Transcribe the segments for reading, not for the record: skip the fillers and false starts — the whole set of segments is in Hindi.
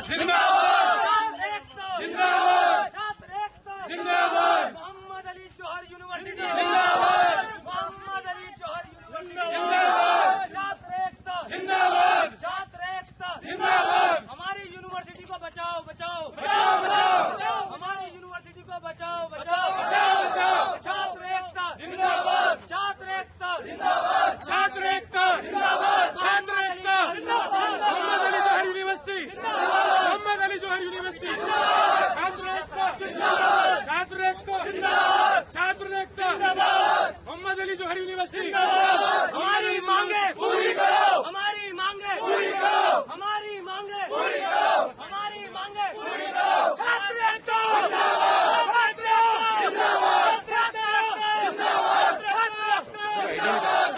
छात्र एकता मोहम्मद अली जौहर यूनिवर्सिटी मोहम्मद अली जौहर यूनिवर्सिटी छात्र एकता हमारी यूनिवर्सिटी को बचाओ हमारी यूनिवर्सिटी को बचाओ छात्र एकता मोहम्मद अली जौहर यूनिवर्सिटी मोहम्मद अली जौहर यूनिवर्सिटी हमारी मांगे पूरी करो हमारी मांगे पूरी करो हमारी मांगे पूरी करो हमारी मांगे पूरी करो छात्र एकता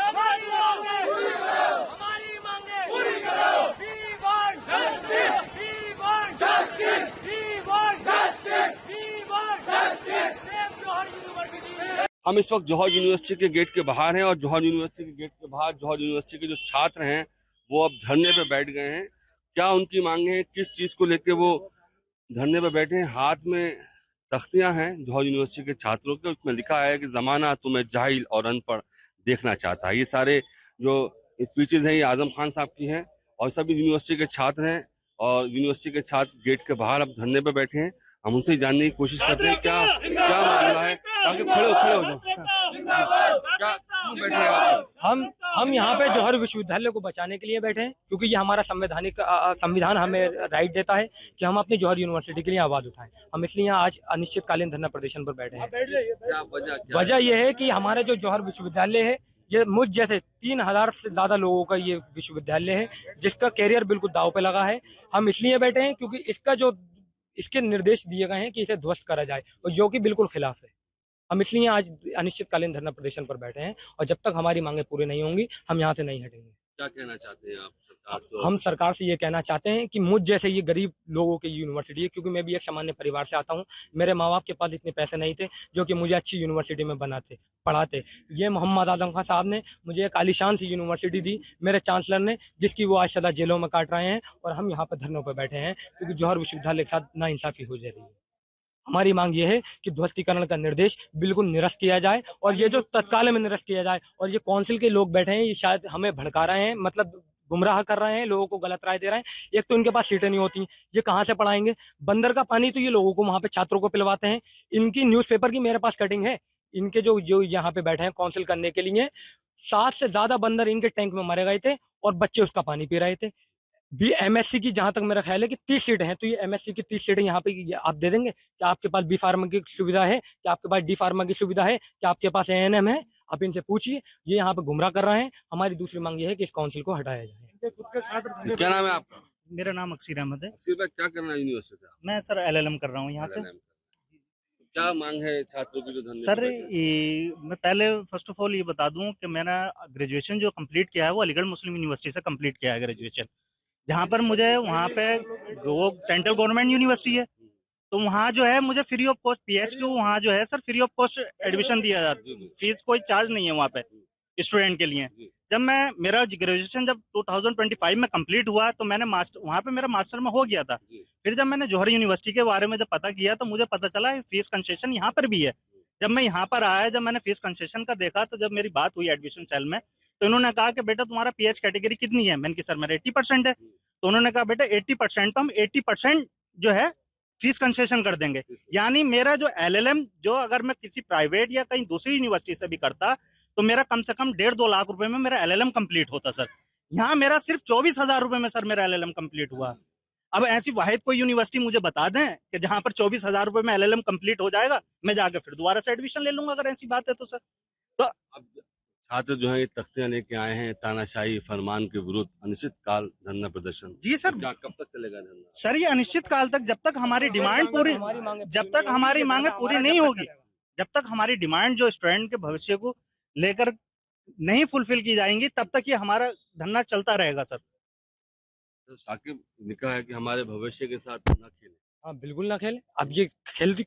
हमारी मांगे पूरी करो हमारी मांगे पूरी करो We want justice We want justice We want justice We want justice Save Jauhar university. हम इस वक्त जौहर यूनिवर्सिटी के गेट के बाहर हैं और जौहर यूनिवर्सिटी के गेट के बाहर जौहर यूनिवर्सिटी के जो छात्र हैं वो अब धरने पे बैठ गए हैं। क्या उनकी मांगे हैं, किस चीज को लेके वो धरने पे बैठे हैं? हाथ में तख्तियां हैं जौहर यूनिवर्सिटी के छात्रों के, उसमें लिखा है कि जमाना तुम्हें जाहिल और अनपढ़ देखना चाहता है। ये सारे जो स्पीचेज हैं ये आजम खान साहब की हैं और सभी यूनिवर्सिटी के छात्र हैं और यूनिवर्सिटी के छात्र गेट के बाहर अब धरने पे बैठे हैं। हम उनसे जानने की कोशिश करते हैं क्या मामला है। ताकि खड़े हो जाओ। क्या बैठे हैं आप? हम यहाँ पे जौहर विश्वविद्यालय को बचाने के लिए बैठे हैं क्योंकि ये हमारा संविधान हमें राइट देता है कि हम अपनी जौहर यूनिवर्सिटी के लिए आवाज उठाएं। हम इसलिए यहाँ आज अनिश्चितकालीन धरना प्रदर्शन पर बैठे हैं। वजह यह है कि हमारा जो जौहर विश्वविद्यालय है ये मुझ जैसे 3000 से ज्यादा लोगों का ये विश्वविद्यालय है जिसका कैरियर बिल्कुल दांव पे लगा है। हम इसलिए बैठे हैं क्योंकि इसके निर्देश दिए गए हैं कि इसे ध्वस्त करा जाए और जो कि बिल्कुल खिलाफ है। हम इसलिए आज अनिश्चितकालीन धरना प्रदर्शन पर बैठे हैं और जब तक हमारी मांगे पूरी नहीं होंगी हम यहाँ से नहीं हटेंगे। क्या कहना चाहते हैं आप सरकार से? हम सरकार से ये कहना चाहते हैं कि मुझ जैसे ये गरीब लोगों की यूनिवर्सिटी है क्योंकि मैं भी एक सामान्य परिवार से आता हूँ। मेरे माँ बाप के पास इतने पैसे नहीं थे जो कि मुझे अच्छी यूनिवर्सिटी में पढ़ाते। ये मोहम्मद आजम खान साहब ने मुझे एक आलीशान सी यूनिवर्सिटी दी, मेरे चांसलर ने, जिसकी वो आज सदा जेलों में काट रहे हैं और हम यहाँ पर धरनों पर बैठे हैं क्योंकि जौहर विश्वविद्यालय के साथ नाइंसाफी हो जा रही है। हमारी मांग ये है कि ध्वस्तीकरण का निर्देश बिल्कुल निरस्त किया जाए और ये जो तत्काल में निरस्त किया जाए। और ये काउंसिल के लोग बैठे हैं ये शायद हमें भड़का रहे हैं, मतलब गुमराह कर रहे हैं, लोगों को गलत राय दे रहे हैं। एक तो इनके पास सीटें नहीं होती, ये कहाँ से पढ़ाएंगे? बंदर का पानी तो ये लोगों को वहां पे छात्रों को पिलवाते हैं। इनकी न्यूज़पेपर की मेरे पास कटिंग है। इनके जो यहाँ पे बैठे हैं काउंसिल करने के लिए 7 से ज्यादा बंदर इनके टैंक में मरे गए थे और बच्चे उसका पानी पी रहे थे। भी एमएससी की जहां तक मेरा ख्याल है कि 30 सीटें हैं, तो ये एमएससी की 30 सीटें यहाँ पे आप दे देंगे? क्या आपके पास बी फार्मा की सुविधा है? क्या आपके पास डी फार्मा की सुविधा है? क्या आपके पास एएनएम है? आप इनसे पूछिए। ये यहाँ पे गुमराह कर रहे हैं। हमारी दूसरी मांग ये है कि इस काउंसिल को हटाया जाए। क्या नाम है आपका? मेरा नाम अक्सीर अहमद है। अक्सीर भाई, क्या करना है यूनिवर्सिटी से? मैं सर एलएलएम कर रहा हूँ यहाँ से। क्या मांग है छात्रों की जो धरने सर पे बैठे हैं? मैं पहले फर्स्ट ऑफ ऑल ये बता दूं कि मैंने ग्रेजुएशन जो कंप्लीट किया है वो अलीगढ़ मुस्लिम यूनिवर्सिटी से कंप्लीट किया है ग्रेजुएशन, जहाँ पर मुझे वहाँ पे वो सेंट्रल गवर्नमेंट यूनिवर्सिटी है, तो वहाँ जो है मुझे फ्री ऑफ कॉस्ट पीएचक्यू वहाँ जो है sir free of cost admission दिया जाता है। फीस कोई चार्ज नहीं है वहाँ पे स्टूडेंट के लिए। जब मेरा ग्रेजुएशन जब 2025 में कंप्लीट हुआ तो मैंने वहाँ पे मेरा मास्टर में हो गया था। फिर जब मैंने जौहर यूनिवर्सिटी के बारे में जब पता किया तो मुझे पता चला फीस कंसेशन यहाँ पर भी है। जब मैं यहाँ पर आया, जब मैंने फीस कंसेशन का देखा, तो जब मेरी बात हुई एडमिशन सेल में तो इन्होंने कहा कि बेटा तुम्हारा पीएच कैटेगरी कितनी है? मैंने कहा सर मेरा 80% है। तो उन्होंने कहा बेटा 80% हम 80% जो है फीस कंसेशन कर देंगे। यानी मेरा जो एलएलएम जो अगर मैं किसी प्राइवेट या कहीं दूसरी यूनिवर्सिटी से भी करता तो मेरा कम से कम 1.5-2 लाख रुपए में मेरा एलएलएम कंप्लीट होता सर। यहाँ मेरा सिर्फ 24,000 रुपए में सर मेरा एलएलएम कंप्लीट हुआ। अब ऐसी वाहिद कोई यूनिवर्सिटी मुझे बता दें कि जहां पर 24,000 रुपए में एलएलएम कंप्लीट हो जाएगा, मैं जाकर फिर दोबारा से एडमिशन ले लूंगा अगर ऐसी बात है तो सर। तो अब छात्र जो है ये तख्तियां लेके आए हैं तानाशाही फरमान के विरुद्ध अनिश्चितकाल धरना प्रदर्शन। जी सर। क्या कब तक चलेगा धरना? सर ये अनिश्चित काल तक, जब तक हमारी डिमांड पूरी, जब तक हमारी मांगे पूरी नहीं होगी, जब तक हमारी डिमांड जो स्टूडेंट के भविष्य को लेकर नहीं फुलफिल की जाएंगी, तब तक ये हमारा धरना चलता रहेगा सर। तो साकिब लिखा है कि हमारे भविष्य के साथ ना खेले। हाँ बिल्कुल ना खेले। अब ये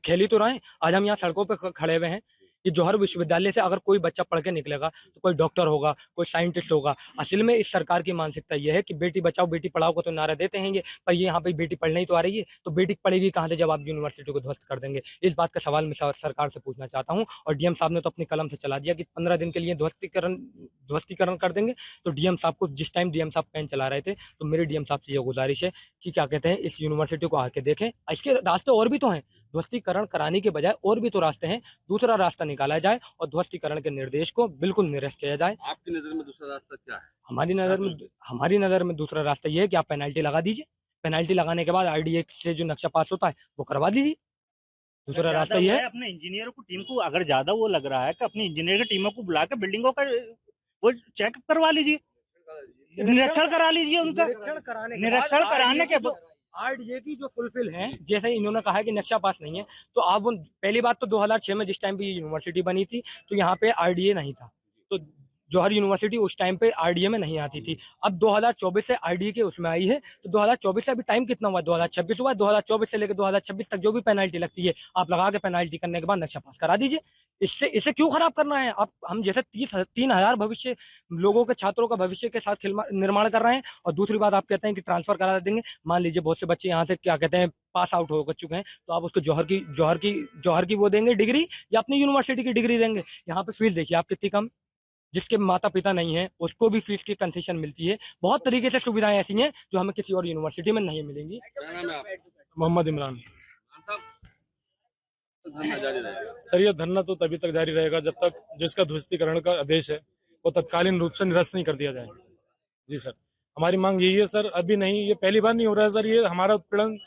खेली तो रहे। आज हम यहाँ सड़कों पे खड़े हुए हैं। ये जौहर विश्वविद्यालय से अगर कोई बच्चा पढ़ के निकलेगा तो कोई डॉक्टर होगा, कोई साइंटिस्ट होगा। असल में इस सरकार की मानसिकता ये है कि बेटी बचाओ बेटी पढ़ाओ को तो नारा देते हैं, पर ये यहाँ पे बेटी पढ़ने ही तो आ रही है, तो बेटी पढ़ेगी कहाँ से जब आप यूनिवर्सिटी को ध्वस्त कर देंगे। इस बात का सवाल मैं सरकार से पूछना चाहता हूँ। और डीएम साहब ने तो अपनी कलम से चला दिया कि 15 दिन के लिए ध्वस्तीकरण कर देंगे। तो डीएम साहब को जिस टाइम डीएम साहब पेन चला रहे थे, तो मेरी डीएम साहब से ये गुजारिश है कि क्या कहते हैं, इस यूनिवर्सिटी को आके देखें। इसके रास्ते और भी तो हैं, ध्वस्तीकरण कराने के बजाय और भी तो रास्ते हैं। दूसरा रास्ता निकाला जाए और ध्वस्तीकरण के निर्देश को बिल्कुल निरस्त किया जाए। आपकी नजर में दूसरा रास्ता क्या है? हमारी नजर में दूसरा रास्ता ये है कि आप पेनल्टी लगा दीजिए। पेनल्टी लगाने के बाद आरडीए से जो नक्शा पास होता है वो करवा दीजिए। दूसरा रास्ता ये है, अपने इंजीनियरों को टीम को अगर ज्यादा वो लग रहा है कि अपनी इंजीनियर की टीमों को बुला के बिल्डिंगों का वो चेक करवा लीजिए, निरीक्षण करा लीजिए। उनका निरीक्षण कराने के बाद आरडीए की जो फुलफिल है, जैसे इन्होंने कहा है कि नक्शा पास नहीं है, तो आप वो पहली बात तो 2006 में जिस टाइम पे यूनिवर्सिटी बनी थी तो यहाँ पे आरडीए नहीं था, तो जौहर यूनिवर्सिटी उस टाइम पे आरडीए में नहीं आती थी। अब 2024 से आरडीए के उसमें आई है, तो 2024 से अभी टाइम कितना हुआ? 2026 हुआ। 2024 से लेकर 2026 तक जो भी पेनल्टी लगती है आप लगा के पेनल्टी करने के बाद नक्शा पास करा दीजिए। इसे क्यों खराब करना है? आप हम जैसे 3,000 भविष्य लोगों के, छात्रों का भविष्य के साथ निर्माण कर रहे हैं, और दूसरी बात आप कहते हैं कि ट्रांसफर करा देंगे। मान लीजिए बहुत से बच्चे यहाँ से क्या कहते हैं पास आउट हो चुके हैं, तो आप उसको जौहर की वो देंगे डिग्री, या अपनी यूनिवर्सिटी की डिग्री देंगे। यहाँ पे फीस देखिए आप कितनी कम, जिसके माता पिता नहीं है उसको भी फीस की कंसेशन मिलती है। बहुत तरीके से सुविधाएं ऐसी हैं जो हमें किसी और यूनिवर्सिटी में नहीं मिलेंगी। क्या नाम है आपका? मोहम्मद इमरान। तो धरना जारी रहेगा? सर, ये धरना तो तभी तक जारी रहेगा जब तक जिसका ध्वस्तीकरण का आदेश है वो तत्कालीन रूप से निरस्त नहीं कर दिया जाए। जी सर, हमारी मांग यही है सर। अभी नहीं, ये पहली बार नहीं हो रहा है सर। ये हमारा उत्पीड़न,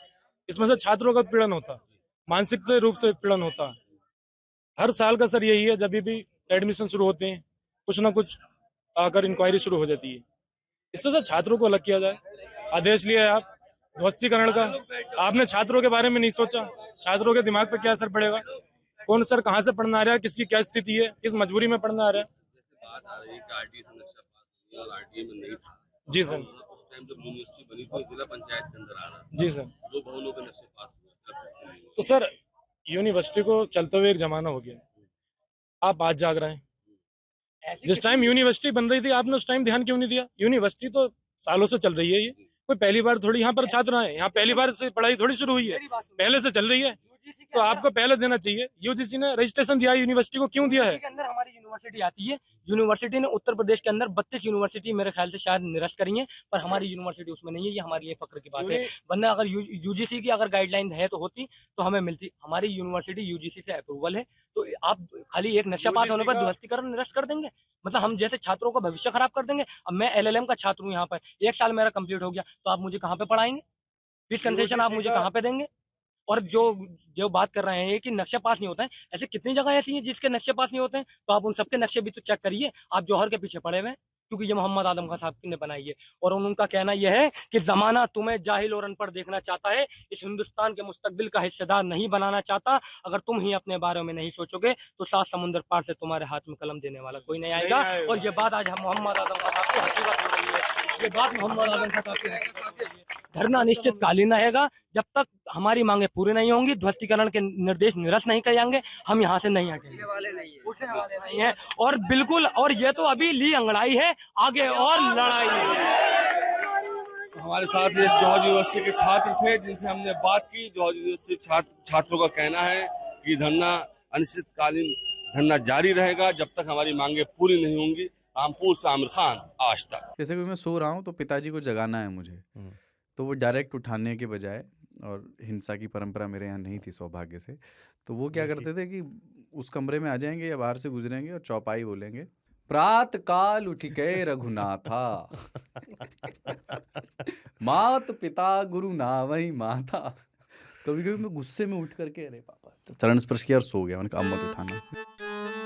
इसमें से छात्रों का उत्पीड़न होता, मानसिक रूप से उत्पीड़न होता हर साल का सर। यही है, जब भी एडमिशन शुरू होते हैं कुछ ना कुछ आकर इंक्वायरी शुरू हो जाती है। इससे सर छात्रों को अलग किया जाए। आदेश लिया है आप ध्वस्तीकरण का, आपने छात्रों के बारे में नहीं सोचा। छात्रों के दिमाग पे क्या असर पड़ेगा? कौन सर कहाँ से पढ़ना आ रहा है, किसकी क्या स्थिति है, किस मजबूरी में पढ़ना आ रहा है? जैसे बात आ रही है कि आरडीए से नक्शा पास हुआ और आरडीए में नहीं था। जी सर। उस टाइम जब यूनिवर्सिटी बनी तो जिला पंचायत के अंदर आ रहा था। जी सर। 2 भवनों पे नक्शे पास हुए। तो सर यूनिवर्सिटी को चलते हुए एक जमाना हो गया, आप आज जाग रहे हैं। जिस टाइम यूनिवर्सिटी बन रही थी आपने उस टाइम ध्यान क्यों नहीं दिया? यूनिवर्सिटी तो सालों से चल रही है, ये कोई पहली बार थोड़ी यहाँ पर छात्र आए, यहाँ पहली बार से पढ़ाई थोड़ी शुरू हुई है, पहले से चल रही है। तो आपको पहले देना चाहिए। यूजीसी ने रजिस्ट्रेशन दिया यूनिवर्सिटी को, क्यों दिया है? के अंदर हमारी यूनिवर्सिटी आती है। यूनिवर्सिटी ने उत्तर प्रदेश के अंदर 32 यूनिवर्सिटी मेरे ख्याल से शायद निरस्त करी है, पर हमारी यूनिवर्सिटी उसमें नहीं है। ये हमारे लिए फक्र की बात है, वरना अगर यूजीसी की अगर गाइडलाइन है तो होती तो हमें मिलती। हमारी यूनिवर्सिटी यूजीसी से अप्रूवल है, तो आप खाली एक नक्शा पास होने पर ध्वस्तीकरण निरस्त कर देंगे, मतलब हम जैसे छात्रों का भविष्य खराब कर देंगे। अब मैं एलएलएम का छात्र हूँ, यहाँ पर 1 साल मेरा कंप्लीट हो गया, तो आप मुझे कहाँ पे पढ़ाएंगे? फीस कंसेशन आप मुझे कहाँ पे देंगे? और जो बात कर रहे हैं कि नक्शा पास नहीं होता है, ऐसे कितनी जगह ऐसी हैं जिसके नक्शे पास नहीं होते हैं, तो आप उन सबके नक्शे भी तो चेक करिए। आप जौहर के पीछे पड़े हुए हैं क्योंकि ये मोहम्मद आदम खान साहब ने बनाई है, और उनका कहना यह है कि जमाना तुम्हें जाहिल और अनपढ़ देखना चाहता है, इस हिंदुस्तान के मुस्तकबिल का हिस्सेदार नहीं बनाना चाहता। अगर तुम ही अपने बारे में नहीं सोचोगे तो 7 समुंदर पार से तुम्हारे हाथ में कलम देने वाला कोई नहीं आएगा। और ये बात आज हम मोहम्मद आदम खान साहब की हकीकत हो रही है। ये बात मोहम्मद आदम खान साहब की हकीकत हो रही है। धरना निश्चितकालीन रहेगा जब तक हमारी मांगे पूरी नहीं होंगी, ध्वस्तीकरण के निर्देश निरस्त नहीं किए जाएंगे, हम यहाँ से नहीं हटेंगे, उठने वाले नहीं है। और बिल्कुल, और ये तो अभी ली अंगड़ाई है, आगे और लड़ाई है। तो हमारे साथ ये जौहर यूनिवर्सिटी के छात्र थे जिनसे हमने बात की। जौहर यूनिवर्सिटी छात्रों का कहना है कि धरना अनिश्चितकालीन धरना जारी रहेगा जब तक हमारी मांगे पूरी नहीं होंगी। रामपुर से आमिर खान, आज तक। जैसे कि मैं सो रहा हूँ तो पिताजी को जगाना है मुझे, तो वो डायरेक्ट उठाने के बजाय, और हिंसा की परंपरा मेरे यहाँ नहीं थी सौभाग्य से, तो वो क्या करते थे कि उस कमरे में आ जाएंगे या बाहर से गुजरेंगे और चौपाई बोलेंगे, प्रात काल उठ गए रघुनाथा मात पिता गुरु नावई माता। कभी कभी मैं गुस्से में उठ करके, अरे पापा, चरण स्पर्श किया और सो गया। मैंने कहा अब मत उठाना।